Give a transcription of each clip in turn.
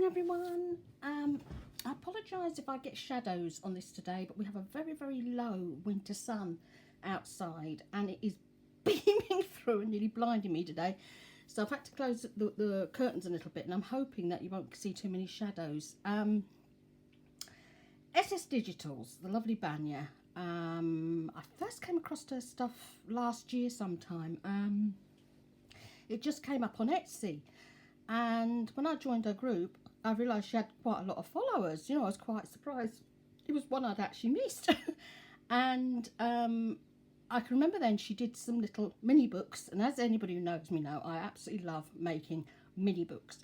morning, everyone. I apologise if I get shadows on this today, but we have a very, very low winter sun outside and it is beaming through and nearly blinding me today. So I've had to close the curtains a little bit, and I'm hoping that you won't see too many shadows. SS Digitals, the lovely Banya. I first came across her stuff last year sometime. It just came up on Etsy. And when I joined her group, I realised she had quite a lot of followers. You know, I was quite surprised. It was one I'd actually missed. And I can remember then she did some little mini books. And as anybody who knows me know, I absolutely love making mini books.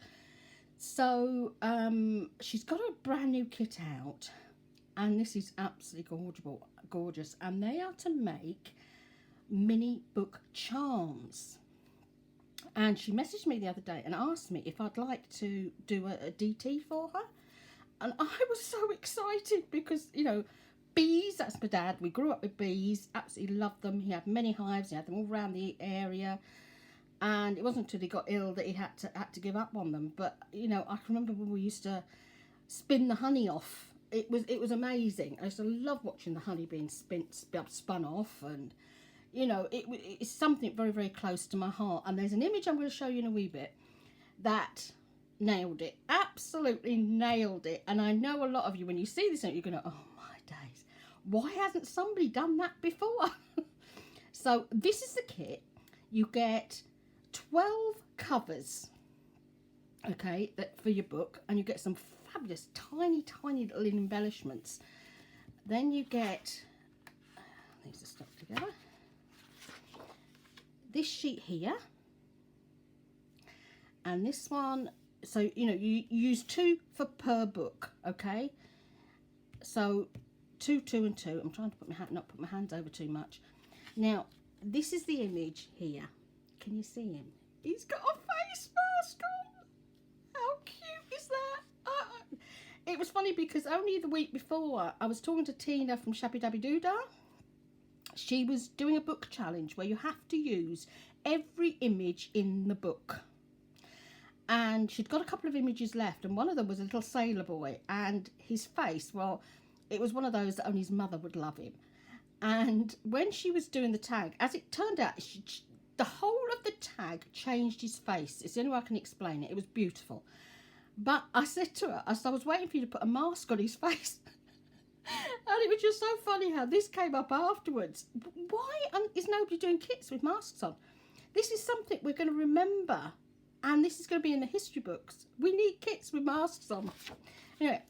So she's got a brand new kit out. And this is absolutely gorgeous. And they are to make mini book charms. And she messaged me the other day and asked me if I'd like to do a DT for her. And I was so excited because, you know, bees, that's my dad. We grew up with bees, absolutely loved them. He had many hives, he had them all around the area. And it wasn't until he got ill that he had to give up on them. But, you know, I can remember when we used to spin the honey off. It was amazing. I used to love watching the honey being spun off, and you know, it's something very, very close to my heart. And there's an image I'm going to show you in a wee bit that nailed it. Absolutely nailed it. And I know a lot of you, when you see this, you're going to, oh my days, why hasn't somebody done that before? So this is the kit. You get 12 covers, okay, for your book, and you get some fabulous tiny little embellishments. Then you get, these are stuck together, this sheet here, and this one. So you know, you use 2 for per book, okay? So 2, 2 and 2. I'm trying to not put my hands over too much. Now this is the image here. Can you see him? He's got a face mask on. How cute is that? It was funny because only the week before I was talking to Tina from Shabby Dabby Doodah. She was doing a book challenge where you have to use every image in the book. And she'd got a couple of images left, and one of them was a little sailor boy, and his face, well, it was one of those that only his mother would love him. And when she was doing the tag, as it turned out, the whole of the tag changed his face. It's the only way I can explain it. It was beautiful. But I said to her, I was waiting for you to put a mask on his face. And it was just so funny how this came up afterwards. Why is nobody doing kits with masks on? This is something we're going to remember. And this is going to be in the history books. We need kits with masks on. Anyway,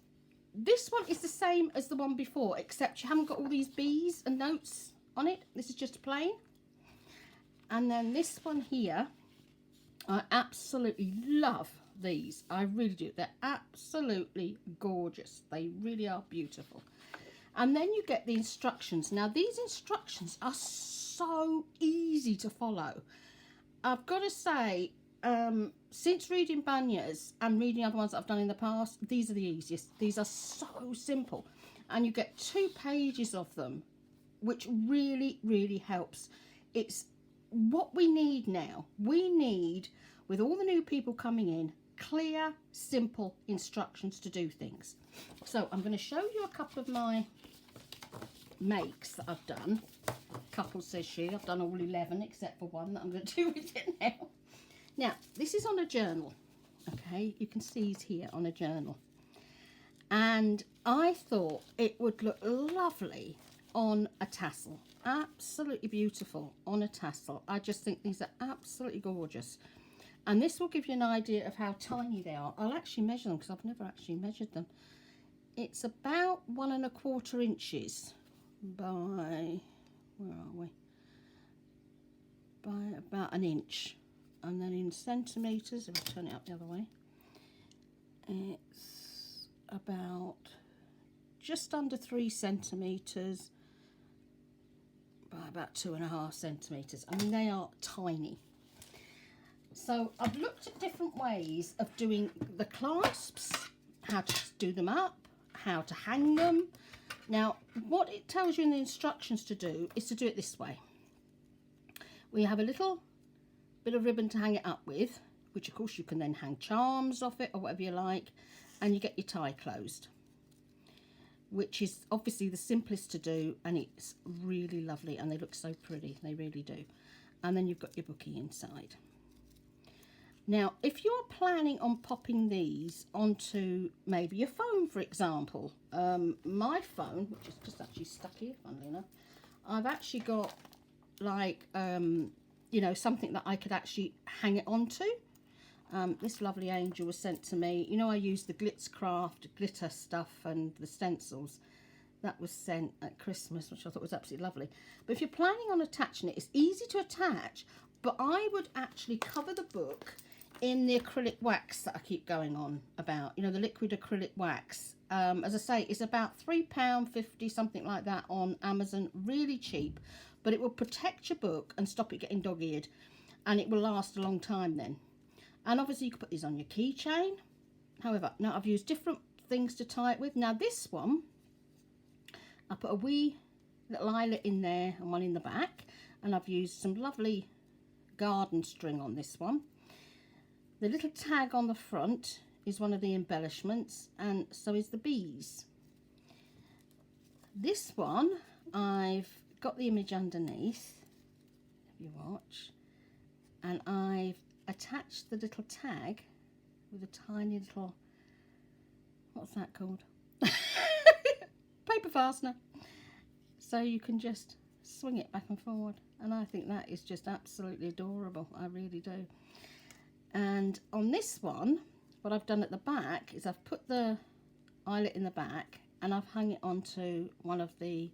this one is the same as the one before, except you haven't got all these bees and notes on it. This is just plain. And then this one here, I absolutely love these. I really do. They're absolutely gorgeous. They really are beautiful. And then you get the instructions. Now these instructions are so easy to follow. I've got to say, since reading Banya's and reading other ones that I've done in the past, these are the easiest. These are so simple, and you get 2 pages of them, which really, really helps. It's what we need now. We need, with all the new people coming in, clear, simple instructions to do things. So I'm going to show you a couple of my makes that I've done. Couple, says she. I've done all 11 except for one that I'm going to do with it now. Now, this is on a journal. Okay, you can see it's here on a journal. And I thought it would look lovely on a tassel. Absolutely beautiful on a tassel. I just think these are absolutely gorgeous. And this will give you an idea of how tiny they are. I'll actually measure them because I've never actually measured them. It's about 1 1/4 inches by, where are we? By about 1 inch. And then in centimetres, if I turn it up the other way, it's about just under 3 centimetres by about 2.5 centimetres. I mean, they are tiny. So I've looked at different ways of doing the clasps, how to do them up, how to hang them. Now, what it tells you in the instructions to do is to do it this way. We have a little bit of ribbon to hang it up with. which of course you can then hang charms off it or whatever you like, and you get your tie closed, which is obviously the simplest to do, and it's really lovely, and they look so pretty, they really do. And then you've got your bookie inside. Now, if you're planning on popping these onto maybe your phone, for example, my phone, which is just actually stuck here, funnily enough, I've actually got like, you know, something that I could actually hang it onto. This lovely angel was sent to me. You know, I use the Glitzcraft glitter stuff and the stencils. That was sent at Christmas, which I thought was absolutely lovely. But if you're planning on attaching it, it's easy to attach, but I would actually cover the book in the acrylic wax that I keep going on about, you know, the liquid acrylic wax. As I say, it's about £3.50, something like that, on Amazon, really cheap, but it will protect your book and stop it getting dog-eared, and it will last a long time then. And obviously you can put these on your keychain. However, now I've used different things to tie it with. Now this one, I put a wee little eyelet in there and one in the back, and I've used some lovely garden string on this one. The little tag on the front is one of the embellishments, and so is the bees. This one, I've got the image underneath, if you watch, and I've attached the little tag with a tiny little, what's that called? Paper fastener. So you can just swing it back and forward, and I think that is just absolutely adorable. I really do. And on this one, what I've done at the back is I've put the eyelet in the back, and I've hung it onto one of the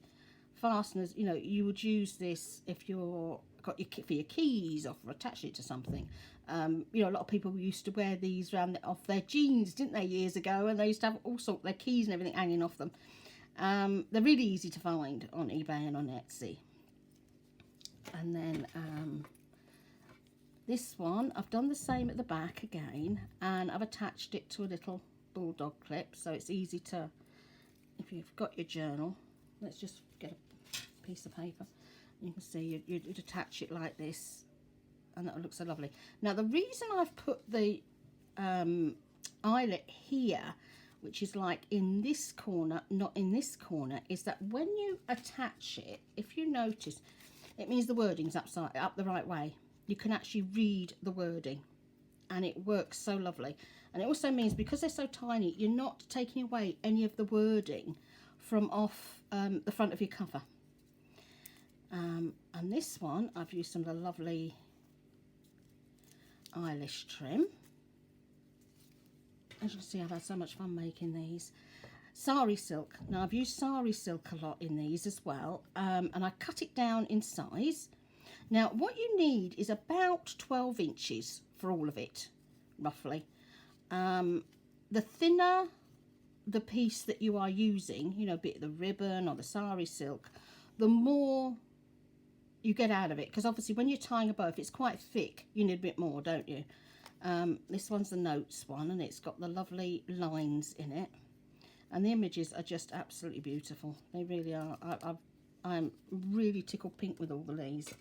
fasteners. You know, you would use this if you're got your for your keys or for attaching it to something. You know, a lot of people used to wear these around off their jeans, didn't they, years ago, and they used to have all sorts of their keys and everything hanging off them. They're really easy to find on eBay and on Etsy. And then this one, I've done the same at the back again, and I've attached it to a little bulldog clip, so it's easy to, if you've got your journal, let's just get a piece of paper. You can see you'd attach it like this, and that would look so lovely. Now the reason I've put the eyelet here, which is like in this corner, not in this corner, is that when you attach it, if you notice, it means the wording's up the right way. You can actually read the wording, and it works so lovely. And it also means, because they're so tiny, you're not taking away any of the wording from off the front of your cover. And this one, I've used some of the lovely eyelash trim. As you can see, I've had so much fun making these. Sari silk. Now I've used sari silk a lot in these as well, and I cut it down in size. Now what you need is about 12 inches for all of it, roughly. The thinner the piece that you are using, you know, be it the ribbon or the sari silk, the more you get out of it, because obviously when you're tying a bow, if it's quite thick, you need a bit more, don't you? This one's the notes one, and it's got the lovely lines in it, and the images are just absolutely beautiful. They really are. I'm really tickled pink with all the leaves.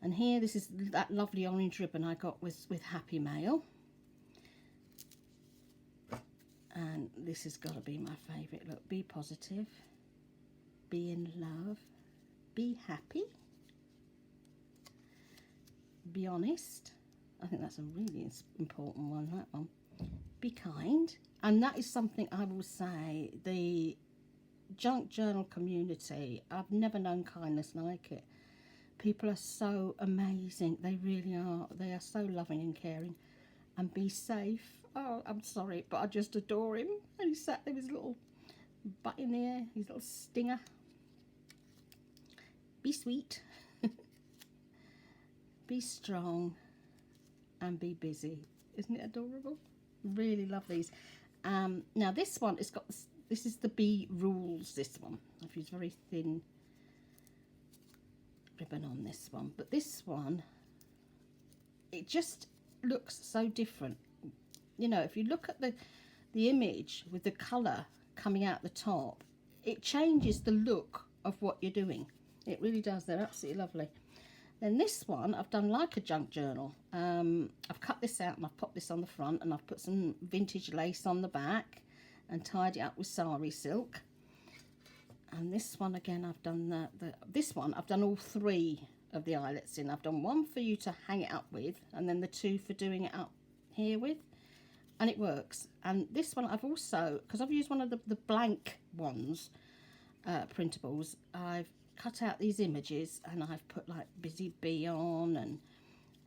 And here, this is that lovely orange ribbon I got with Happy Mail, and this has got to be my favourite. Look, be positive, be in love, be happy, be honest. I think that's a really important one, that one. Be kind. And that is something I will say, the junk journal community, I've never known kindness like it. People are so amazing. They really are. They are so loving and caring. And be safe. Oh, I'm sorry, but I just adore him. And he sat there with his little butt in the air, his little stinger. Be sweet. Be strong. And be busy. Isn't it adorable? Really love these. Now this one, it's got this is the Bee Rules. This one, I've used very thin ribbon on this one, but this one, it just looks so different. You know, if you look at the image with the colour coming out the top, it changes the look of what you're doing. It really does. They're absolutely lovely. Then this one I've done like a junk journal. I've cut this out and I've popped this on the front, and I've put some vintage lace on the back and tied it up with sari silk. And this one again, I've done this one I've done all 3 of the eyelets in. I've done one for you to hang it up with, and then the 2 for doing it up here with, and it works. And this one I've also, because I've used one of the blank ones, printables, I've cut out these images and I've put like Busy Bee on,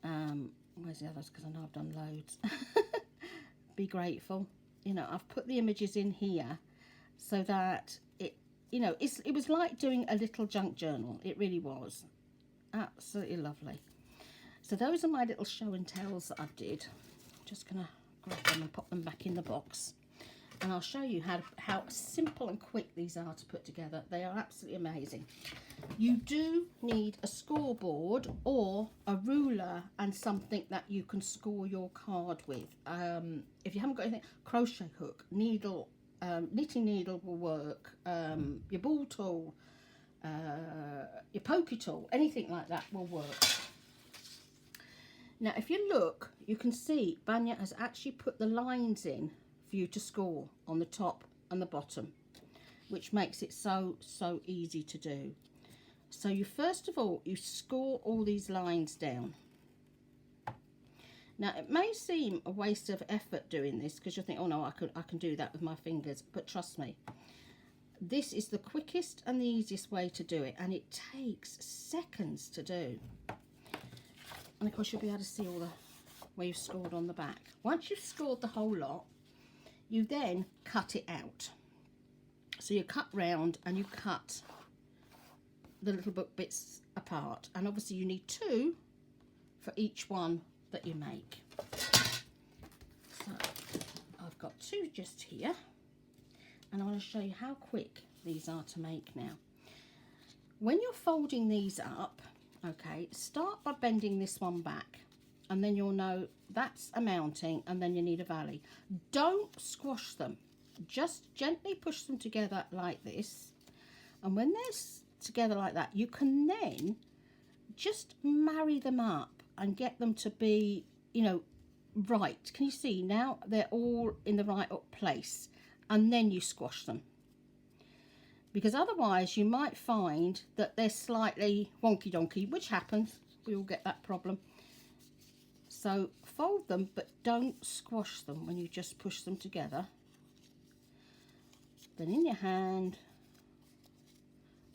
and where's the others, because I know I've done loads. Be Grateful, you know, I've put the images in here so that it, you know, it was like doing a little junk journal. It really was absolutely lovely. So those are my little show and tells that I did. I'm just gonna grab them and pop them back in the box, and I'll show you how simple and quick these are to put together. They are absolutely amazing. You do need a scoreboard or a ruler and something that you can score your card with. If you haven't got anything, crochet hook, needle, knitting needle will work, your ball tool, your pokey tool, anything like that will work. Now if you look, you can see Banya has actually put the lines in for you to score on the top and the bottom, which makes it so easy to do. So you first of all, you score all these lines down. Now it may seem a waste of effort doing this, because you think, oh no, I can do that with my fingers, but trust me, this is the quickest and the easiest way to do it, and it takes seconds to do. And of course you'll be able to see all the where you've scored on the back. Once you've scored the whole lot, you then cut it out. So you cut round and you cut the little book bits apart, and obviously you need 2 for each one that you make. So I've got 2 just here, and I want to show you how quick these are to make now. When you're folding these up, okay, start by bending this one back, and then you'll know that's a mounting, and then you need a valley. Don't squash them, just gently push them together like this, and when they're together like that, you can then just marry them up and get them to be, you know, right. Can you see now they're all in the right up place, and then you squash them, because otherwise you might find that they're slightly wonky donkey, which happens, we all get that problem. So fold them, but don't squash them when you just push them together. Then in your hand,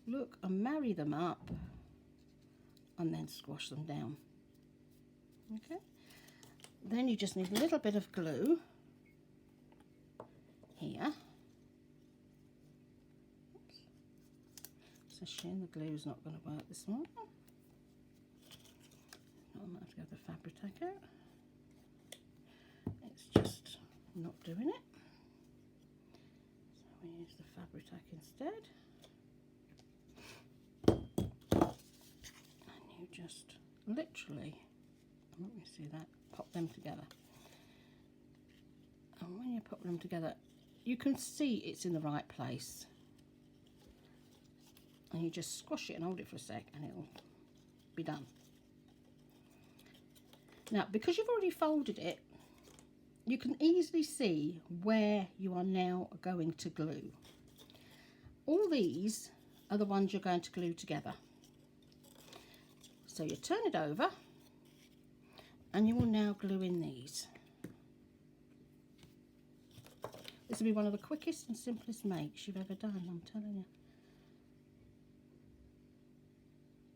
look and marry them up, and then squash them down. Okay, then you just need a little bit of glue here. Oops. It's a shame the glue is not going to work this morning. I might have to go the Fabri-Tac out. It's just not doing it. So we use the Fabri-Tac instead. And you just literally, let me see that, pop them together. And when you pop them together, you can see it's in the right place. And you just squash it and hold it for a sec, and it'll be done. Now, because you've already folded it, you can easily see where you are now going to glue. All these are the ones you're going to glue together. So you turn it over, and you will now glue in these. This will be one of the quickest and simplest makes you've ever done, I'm telling you.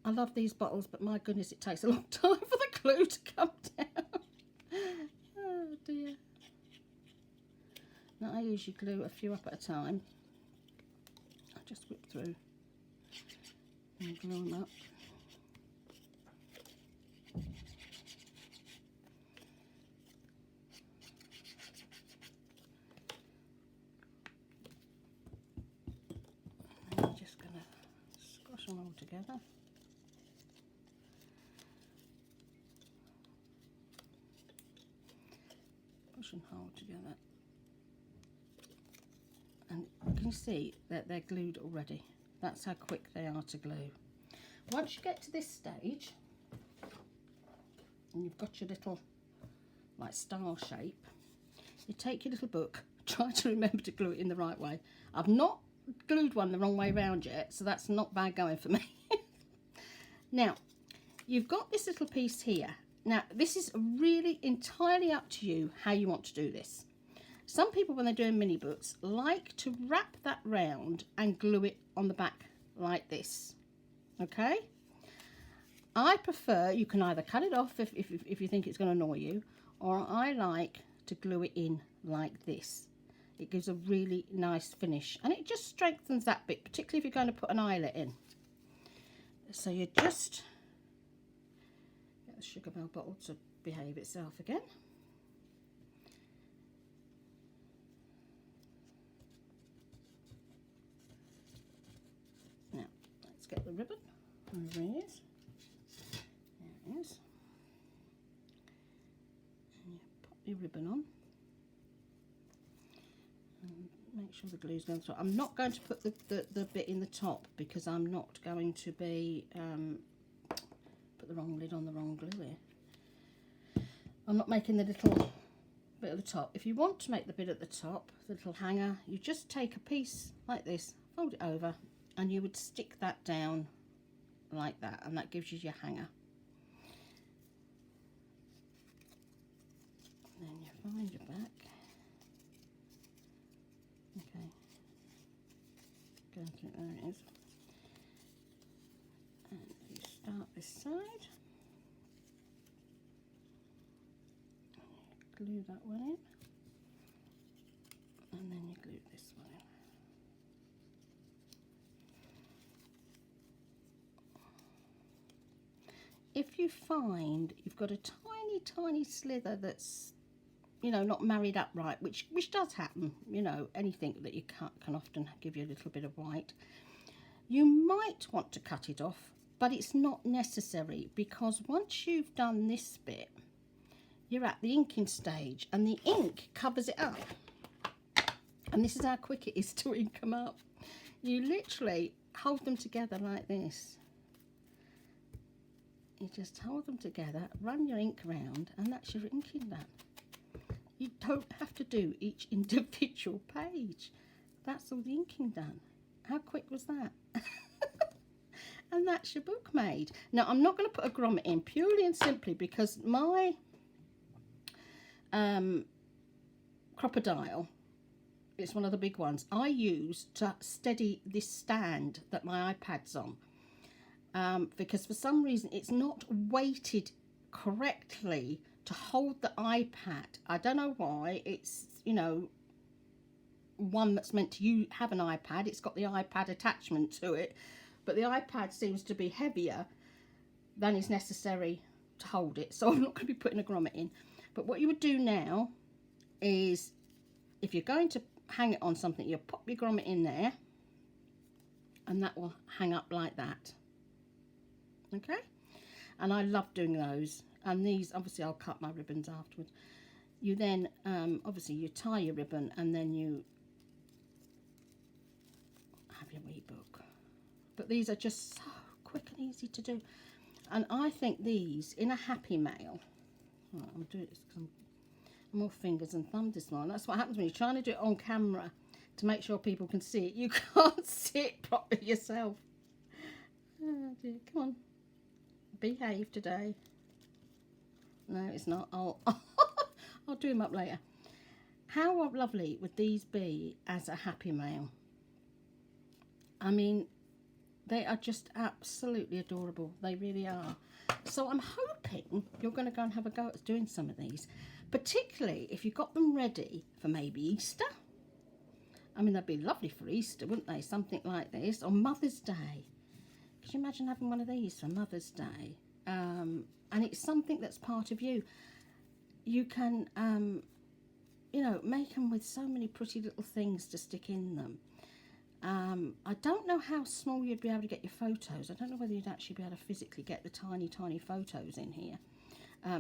I love these bottles, but my goodness, it takes a long time for the glue to come down. Oh dear. Now I usually glue a few up at a time. I just whip through and glue them up. And I'm just going to squash them all together. Push and hold together, and you can see that they're glued already. That's how quick they are to glue. Once you get to this stage, and you've got your little like star shape, you take your little book, try to remember to glue it in the right way. I've not glued one the wrong way around yet, so that's not bad going for me. Now, you've got this little piece here. Now, this is really entirely up to you how you want to do this. Some people, when they're doing mini books, like to wrap that round and glue it on the back like this. Okay? I prefer, you can either cut it off if you think it's going to annoy you, or I like to glue it in like this. It gives a really nice finish, and it just strengthens that bit, particularly if you're going to put an eyelet in. So you just get the sugar bell bottle to behave itself again. Now, let's get the ribbon. There it is. There it is. And you pop your ribbon on. And make sure the glue's going to the top. I'm not going to put the bit in the top because I'm not going to be put the wrong lid on the wrong glue here. I'm not making the little bit at the top. If you want to make the bit at the top, the little hanger, you just take a piece like this, fold it over, and you would stick that down like that, and that gives you your hanger. And then you find your back. Okay, going through, there it is. And you start this side. Glue that one in. And then you glue this one in. If you find you've got a tiny slither that's, you know, not married up right, which does happen, you know, anything that you cut can often give you a little bit of white, you might want to cut it off, but it's not necessary, because once you've done this bit, you're at the inking stage, and the ink covers it up. And this is how quick it is to ink them up. You literally hold them together like this. You just hold them together, run your ink around, and that's your inking done. You don't have to do each individual page. That's all the inking done. How quick was that? And that's your book made. Now, I'm not going to put a grommet in, purely and simply because my crocodile, it's one of the big ones, I use to steady this stand that my iPad's on. Because for some reason it's not weighted correctly to hold the iPad. I don't know why. It's, you know, one that's meant to have an iPad. It's got the iPad attachment to it, but the iPad seems to be heavier than is necessary to hold it. So I'm not going to be putting a grommet in. But what you would do now is, if you're going to hang it on something, you pop your grommet in there, and that will hang up like that. Okay? And I love doing those. And these, obviously, I'll cut my ribbons afterwards. You then, obviously, you tie your ribbon, and then you have your wee book. But these are just so quick and easy to do. And I think these, in a happy mail, right, I'm doing this because I'm more fingers and thumbs this morning. That's what happens when you're trying to do it on camera to make sure people can see it. You can't see it properly yourself. Oh dear, come on. Behave today. No, it's not. I'll do them up later. How lovely would these be as a happy mail? I mean, they are just absolutely adorable. They really are. So I'm hoping you're going to go and have a go at doing some of these, particularly if you got them ready for maybe Easter. I mean, they'd be lovely for Easter, wouldn't they? Something like this, or Mother's Day. Could you imagine having one of these for Mother's Day? And it's something that's part of you. You can, you know, make them with so many pretty little things to stick in them. I don't know how small you'd be able to get your photos. I don't know whether you'd actually be able to physically get the tiny photos in here.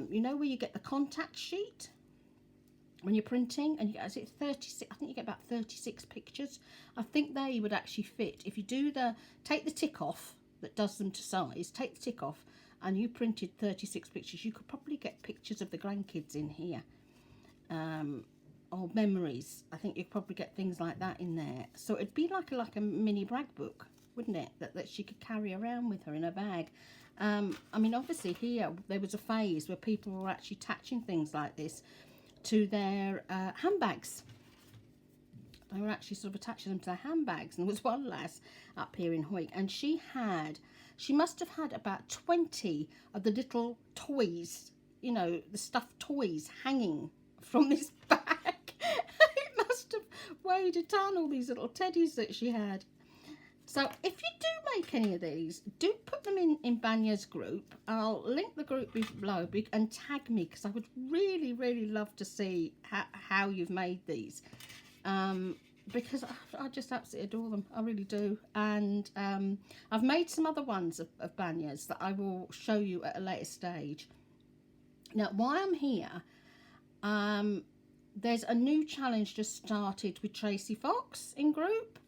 You know where you get the contact sheet when you're printing, and you get, is it 36? I think you get about 36 pictures. I think they would actually fit if you do take the tick off that does them to size. Take the tick off and you printed 36 pictures, you could probably get pictures of the grandkids in here, or memories. I think you'd probably get things like that in there. So it'd be like a mini brag book, wouldn't it, that she could carry around with her in a bag. I mean, obviously here there was a phase where people were actually attaching things like this to their handbags. They were actually sort of attaching them to their handbags. And there was one lass up here in Hawick, and she must have had about 20 of the little toys, you know, the stuffed toys hanging from this bag. It must have weighed a ton, all these little teddies that she had. So if you do make any of these, do put them in Banya's group. I'll link the group below and tag me, because I would really, really love to see how you've made these. Because I just absolutely adore them. I really do. And I've made some other ones of Banya's that I will show you at a later stage. Now, while I'm here, there's a new challenge just started with Tracy Fox in group.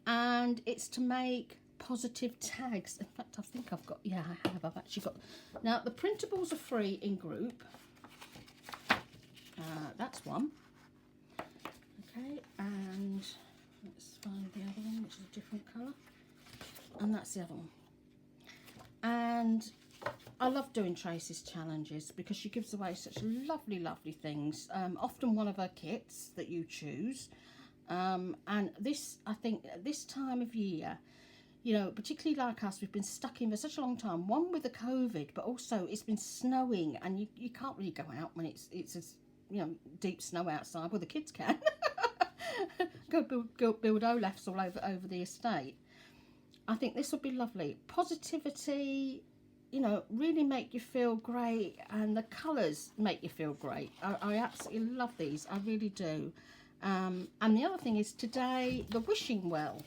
And it's to make positive tags. In fact, I think I've got, yeah, I have. I've actually got. Now, the printables are free in group. That's one. Okay, and let's find the other one, which is a different colour. And that's the other one. And I love doing Tracy's challenges because she gives away such lovely, lovely things. Often one of her kits that you choose. And this, I think, at this time of year, you know, particularly like us, we've been stuck in for such a long time. One with the COVID, but also it's been snowing, and you can't really go out when it's as, you know, deep snow outside. Well, the kids can. go build Olafs all over the estate. I think this would be lovely. Positivity, you know, really make you feel great, and the colours make you feel great. I absolutely love these. I really do. And the other thing is, today the Wishing Well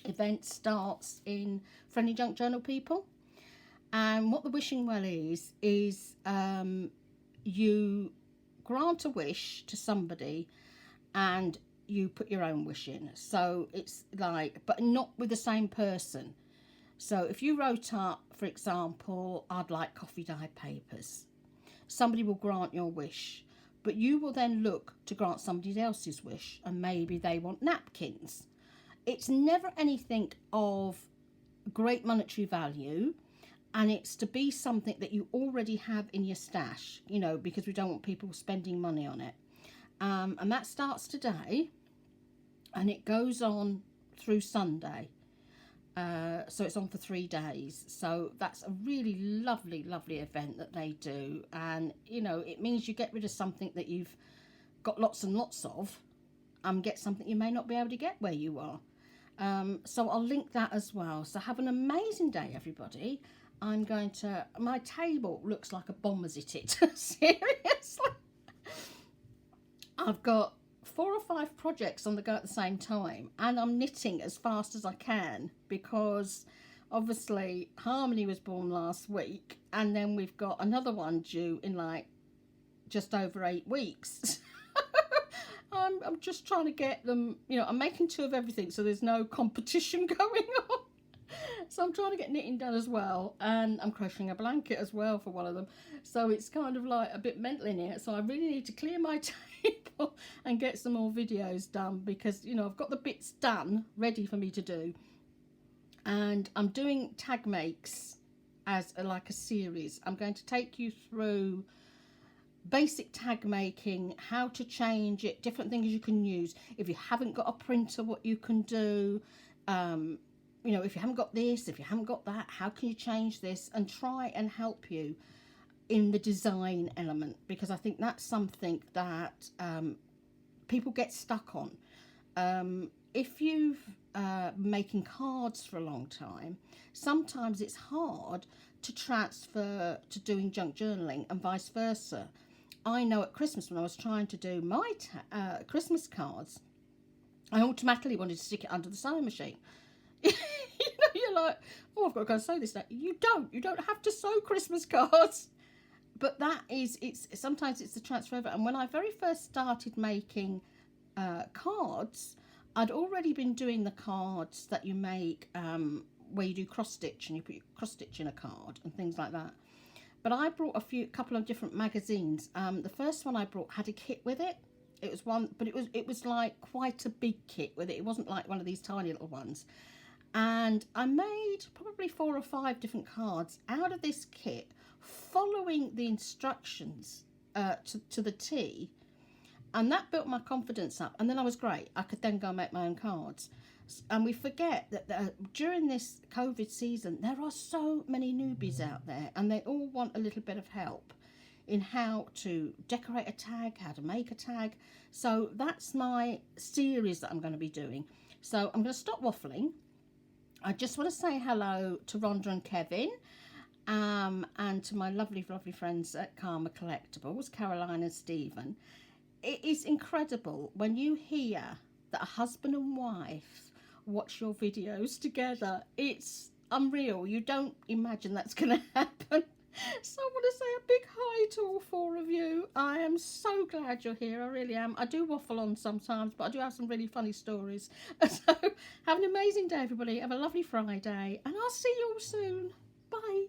event starts in Friendly Junk Journal people. And what the Wishing Well is you grant a wish to somebody and you put your own wish in. So it's like, but not with the same person. So if you wrote up, for example, I'd like coffee dyed papers, somebody will grant your wish. But you will then look to grant somebody else's wish, and maybe they want napkins. It's never anything of great monetary value, and it's to be something that you already have in your stash, you know, because we don't want people spending money on it. And that starts today, and it goes on through Sunday. So it's on for 3 days. So that's a really lovely, lovely event that they do. And, you know, it means you get rid of something that you've got lots and lots of, and get something you may not be able to get where you are. So I'll link that as well. So have an amazing day, everybody. I'm going to, my table looks like a bomb has hit it. Seriously. I've got 4 or 5 projects on the go at the same time, and I'm knitting as fast as I can, because obviously Harmony was born last week, and then we've got another one due in like just over 8 weeks. I'm just trying to get them, you know, I'm making 2 of everything, so there's no competition going on. So I'm trying to get knitting done as well, and I'm crocheting a blanket as well for one of them. So it's kind of like a bit mental in here. So I really need to clear my table and get some more videos done, because, you know, I've got the bits done, ready for me to do. And I'm doing tag makes as like a series. I'm going to take you through basic tag making, how to change it, different things you can use. If you haven't got a printer, what you can do. You know, if you haven't got this, if you haven't got that, how can you change this, and try and help you in the design element, because I think that's something that people get stuck on. If you've making cards for a long time, sometimes it's hard to transfer to doing junk journaling, and vice versa. I know at Christmas, when I was trying to do my Christmas cards, I automatically wanted to stick it under the sewing machine. You know, you're like, oh, I've got to go and sew this now. You don't have to sew Christmas cards. But that is, sometimes it's the transfer of it. And when I very first started making cards, I'd already been doing the cards that you make where you do cross stitch and you put your cross stitch in a card and things like that. But I brought a couple of different magazines. The first one I brought had a kit with it. It was one, but it was like quite a big kit with it. It wasn't like one of these tiny little ones. And I made probably 4 or 5 different cards out of this kit, following the instructions to the T, and that built my confidence up. And then I was great. I could then go and make my own cards. And we forget that during this COVID season, there are so many newbies out there, and they all want a little bit of help in how to decorate a tag, how to make a tag. So that's my series that I'm going to be doing. So I'm going to stop waffling. I just want to say hello to Rhonda and Kevin, and to my lovely, lovely friends at Karma Collectibles, Caroline and Stephen. It is incredible when you hear that a husband and wife watch your videos together. It's unreal. You don't imagine that's going to happen. So I want to say a big hi to all 4 of you. I am so glad you're here. I really am. I do waffle on sometimes, but I do have some really funny stories. So have an amazing day, everybody. Have a lovely Friday, and I'll see you all soon. Bye.